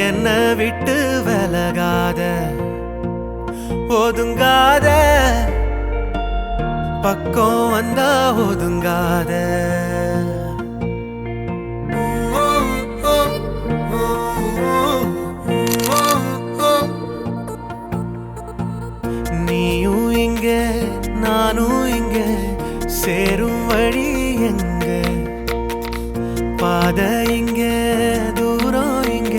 என்ன விட்டு விலகாத ஒதுங்காத பக்கம் வந்தா ஒதுங்காத நீயும் இங்க நானும் இங்க சேரும் வழி எங்க பாதை இங்க தூரம் இங்க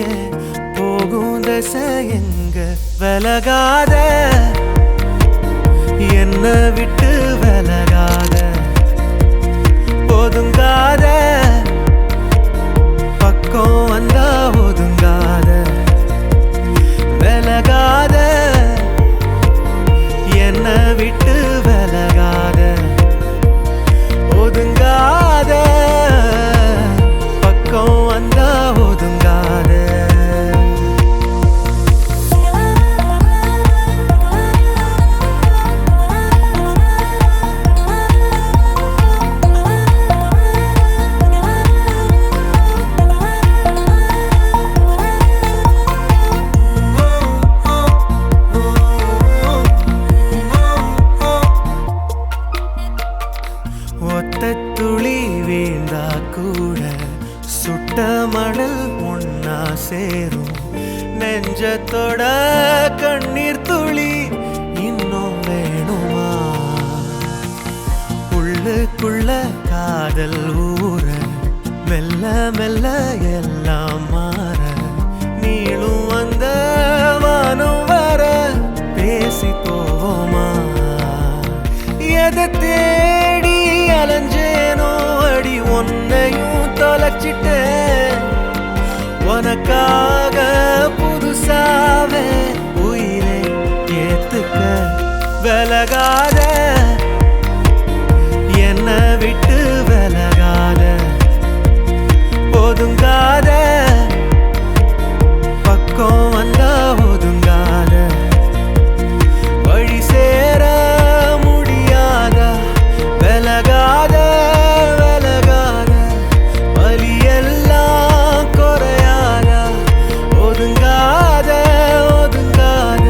போகும் தசை எங்க விலகாத என்ன விட்டு விலகாத ஒதுங்காத பக்கம் வந்தா ஒதுங்காத விலகாத என்ன விட்டு விலகாத ஒதுங்காத பக்கம் வந்தா ஒதுங்காத துளி வீழ்ந்தா கூட சுட்ட மணல் ஒன்னா சேரும் நெஞ்சத்தோட கண்ணீர் துளி இன்னும் வேணுமா உள்ளுக்குள்ள காதல் ஊற மெல்ல மெல்ல எல்லாம் மாற நீளும் வந்த வானம் வர பேசி போவோமா எதை தேடி அலைஞ்சேனோ அடி ஒன்னையும் தொலைச்சிட்டேன் உனக்காக புதுசாவே உயிரை ஏத்துக்க விலகாத என்ன விட்டு விலகாத ஒதுங்காத பக்கம் வந்தா ஒதுங்காத வழி சேர முடியாதா விலகாத விலகாத வலியெல்லாம் குறையாதா ஒதுங்காத ஒதுங்காத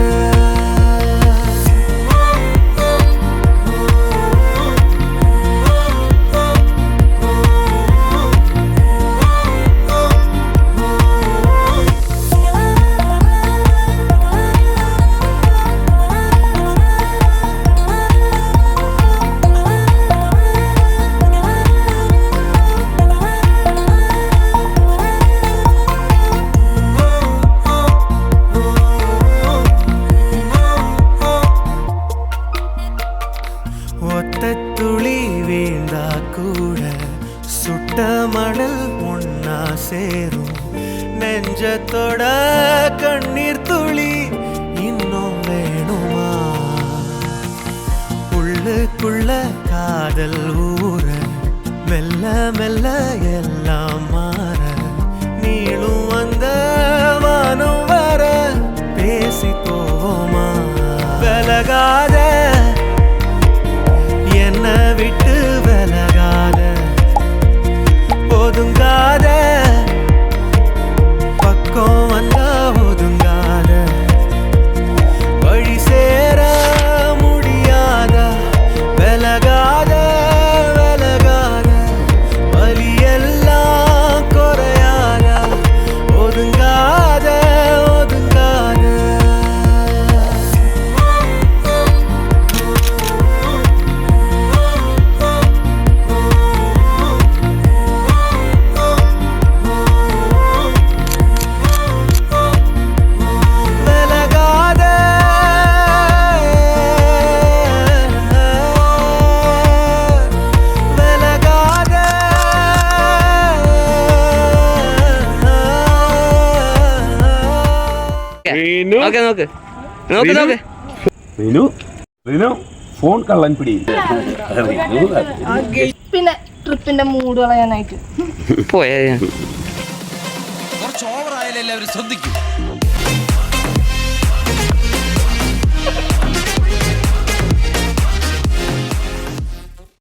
துளி வீழ்ந்தா கூட சுட்ட மணல் ஒன்னா சேரும் நெஞ்சத்தோட கண்ணீர் துளி இன்னும் வேணுமா உள்ளுக்குள்ள காதல் ஊற மெல்ல மெல்ல எல்லாம் மாற நீளும் வந்த வானம் வர பேசி போவோமா விலகாத என்ன விட்டு விலகாத ஒதுங்காத பக்கம் வந்தா ஒதுங்காத வழி சேர முடியாதா விலகாத விலகாத வலியெல்லாம் குறையாதா ஒதுங்காத ஒதுங்காத ഫോൺ കള്ളൻ പിടി പിന്നെ ട്രിപ്പിന്റെ മൂഡ് കളയാനായിട്ട് പോയാ കുറച്ച് ഓവർ ആയാലും എല്ലാവരും ശ്രദ്ധിക്കും.